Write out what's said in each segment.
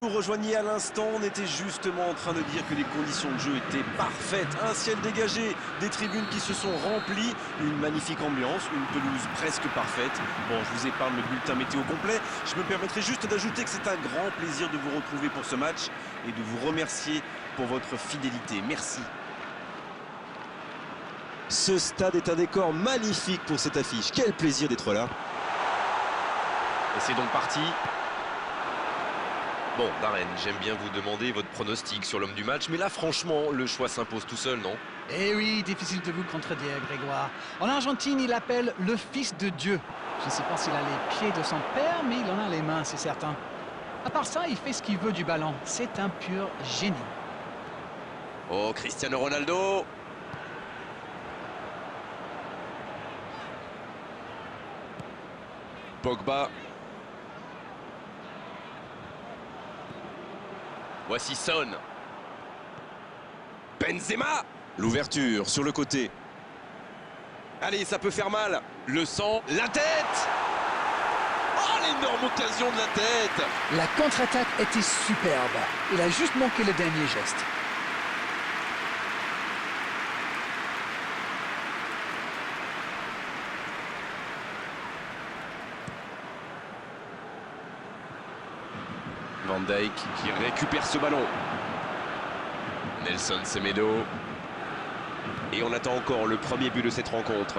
Vous rejoignez à l'instant, on était justement en train de dire que les conditions de jeu étaient parfaites. Un ciel dégagé, des tribunes qui se sont remplies, une magnifique ambiance, une pelouse presque parfaite. Bon, je vous épargne le bulletin météo complet. Je me permettrai juste d'ajouter que c'est un grand plaisir de vous retrouver pour ce match et de vous remercier pour votre fidélité. Merci. Ce stade est un décor magnifique pour cette affiche. Quel plaisir d'être là. Et c'est donc parti. Bon, Darren, j'aime bien vous demander votre pronostic sur l'homme du match, mais là, franchement, le choix s'impose tout seul, non? Eh oui, difficile de vous contredire, Grégoire. En Argentine, il l'appelle le fils de Dieu. Je ne sais pas s'il a les pieds de son père, mais il en a les mains, c'est certain. À part ça, il fait ce qu'il veut du ballon. C'est un pur génie. Oh, Cristiano Ronaldo! Pogba. Voici Son. Benzema. L'ouverture sur le côté. Allez, ça peut faire mal. Le sang, la tête. Oh, l'énorme occasion de la tête. La contre-attaque était superbe. Il a juste manqué le dernier geste. Van Dijk qui récupère ce ballon. Nelson Semedo. Et on attend encore le premier but de cette rencontre.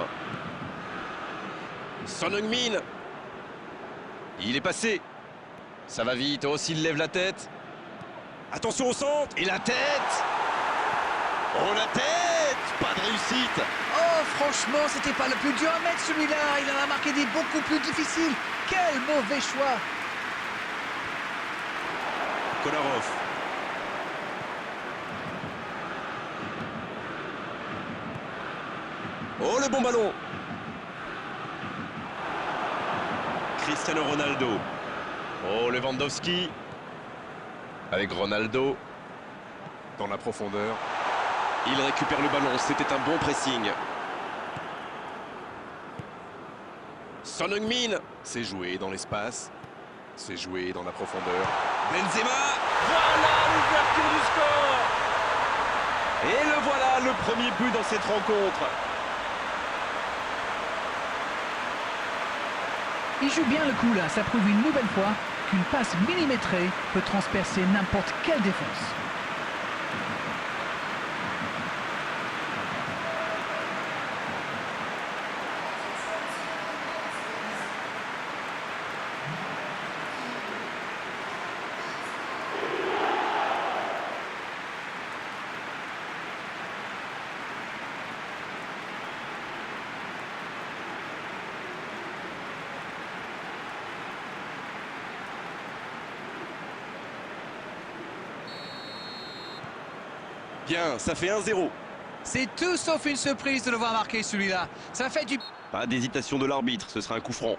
Son Heung-min. Il est passé. Ça va vite. Oh, s'il lève la tête. Attention au centre. Et la tête. Oh, la tête. Pas de réussite. Oh, franchement, c'était pas le plus dur à mettre celui-là. Il en a marqué des beaucoup plus difficiles. Quel mauvais choix. Kolarov. Oh, le bon ballon. Cristiano Ronaldo. Oh, Lewandowski. Avec Ronaldo. Dans la profondeur. Il récupère le ballon, c'était un bon pressing. Son Heung-min. C'est joué dans l'espace. C'est joué dans la profondeur. Benzema. Voilà l'ouverture du score. Et le voilà, le premier but dans cette rencontre. Il joue bien le coup là, ça prouve une nouvelle fois qu'une passe millimétrée peut transpercer n'importe quelle défense. Bien, ça fait 1-0. C'est tout sauf une surprise de le voir marquer celui-là. Ça fait du... Pas d'hésitation de l'arbitre, ce sera un coup franc.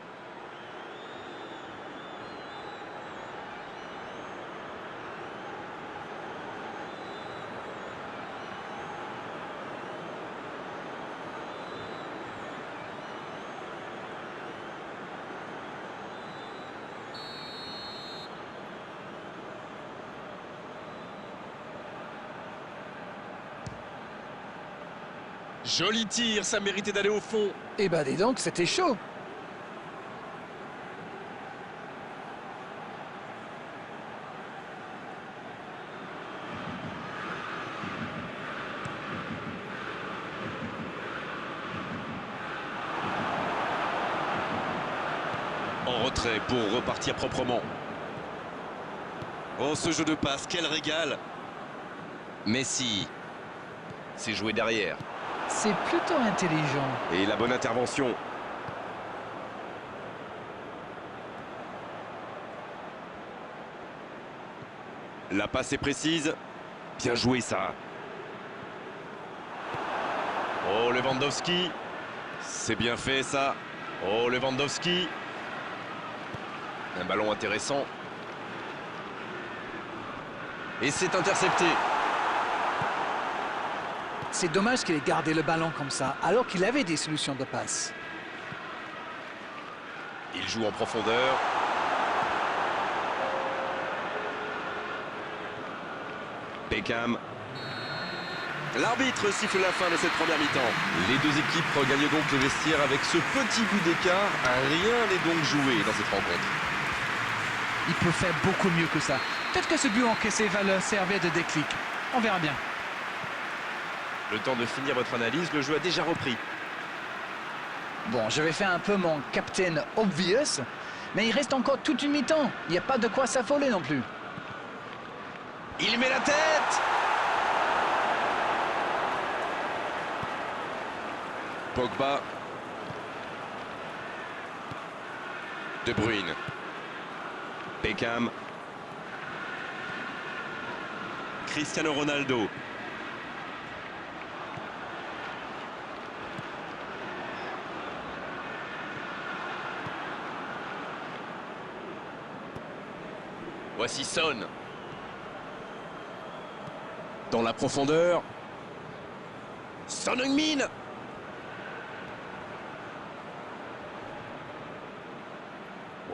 Joli tir, ça méritait d'aller au fond. Eh ben dis donc, c'était chaud. En retrait pour repartir proprement. Oh, ce jeu de passe, quel régal. Messi. C'est joué derrière. C'est plutôt intelligent. Et la bonne intervention. La passe est précise. Bien joué ça. Oh, Lewandowski. C'est bien fait ça. Oh, Lewandowski. Un ballon intéressant. Et c'est intercepté. C'est dommage qu'il ait gardé le ballon comme ça, alors qu'il avait des solutions de passe. Il joue en profondeur. Beckham. L'arbitre siffle la fin de cette première mi-temps. Les deux équipes regagnent donc le vestiaire avec ce petit but d'écart. Rien n'est donc joué dans cette rencontre. Il peut faire beaucoup mieux que ça. Peut-être que ce but encaissé va leur servir de déclic. On verra bien. Le temps de finir votre analyse, le jeu a déjà repris. Bon, je vais faire un peu mon Captain Obvious, mais il reste encore toute une mi-temps. Il n'y a pas de quoi s'affoler non plus. Il met la tête! Pogba. De Bruyne. Beckham. Cristiano Ronaldo. Voici Son. Dans la profondeur. Son Heung-min.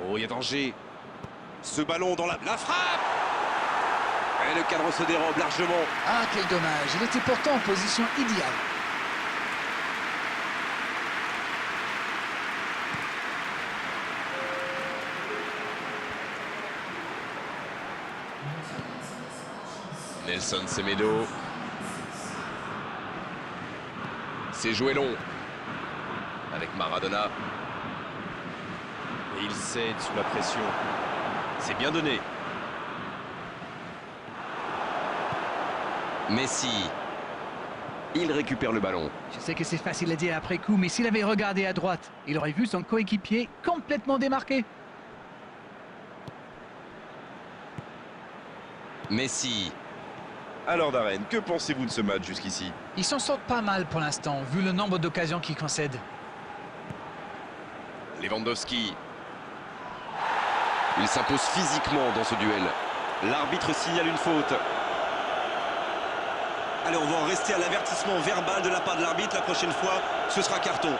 Oh, il y a danger. Ce ballon dans la frappe. Et le cadre se dérobe largement. Ah, quel dommage. Il était pourtant en position idéale. Nelson Semedo. C'est joué long. Avec Maradona. Et il cède sous la pression. C'est bien donné. Messi. Il récupère le ballon. Je sais que c'est facile à dire après coup, mais s'il avait regardé à droite, il aurait vu son coéquipier complètement démarqué. Messi. Alors Darren, que pensez-vous de ce match jusqu'ici? Ils s'en sortent pas mal pour l'instant, vu le nombre d'occasions qu'ils concèdent. Lewandowski. Il s'impose physiquement dans ce duel. L'arbitre signale une faute. Allez, on va en rester à l'avertissement verbal de la part de l'arbitre. La prochaine fois, ce sera carton.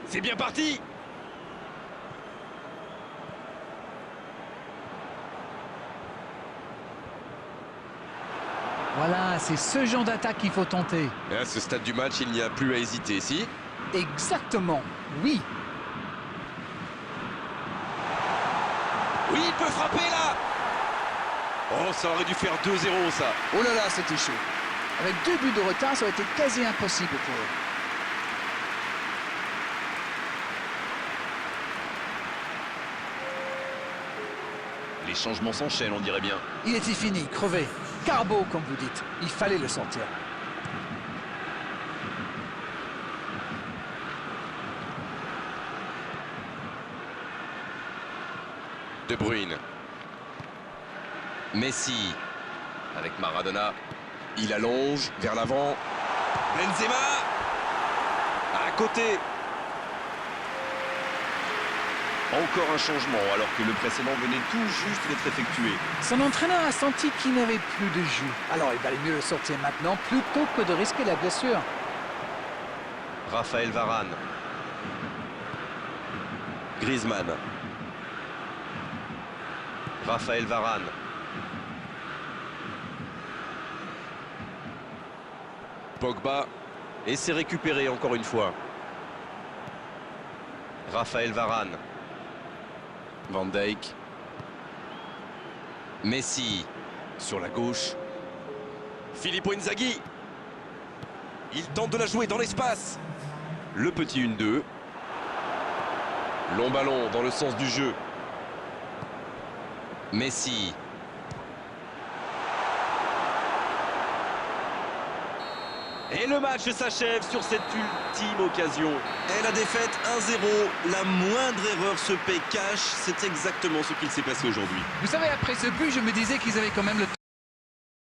C'est bien parti! Voilà, c'est ce genre d'attaque qu'il faut tenter. Et à ce stade du match, il n'y a plus à hésiter, si? Exactement, oui. Oui, il peut frapper là! Oh, ça aurait dû faire 2-0 ça. Oh là là, c'était chaud. Avec 2 buts de retard, ça aurait été quasi impossible pour eux. Les changements s'enchaînent, on dirait bien. Il était fini, crevé. Carbo, comme vous dites. Il fallait le sortir. De Bruyne. Messi. Avec Maradona. Il allonge vers l'avant. Benzema! À côté. Encore un changement alors que le précédent venait tout juste d'être effectué. Son entraîneur a senti qu'il n'avait plus de jus. Alors il valait mieux le sortir maintenant plutôt que de risquer la blessure. Raphaël Varane. Griezmann. Raphaël Varane. Pogba. Et c'est récupéré encore une fois. Raphaël Varane. Van Dijk. Messi. Sur la gauche. Filippo Inzaghi. Il tente de la jouer dans l'espace. Le petit 1-2. Long ballon dans le sens du jeu. Messi. Et le match s'achève sur cette ultime occasion. Et la défaite 1-0, la moindre erreur se paie cash. C'est exactement ce qu'il s'est passé aujourd'hui. Vous savez, après ce but, je me disais qu'ils avaient quand même le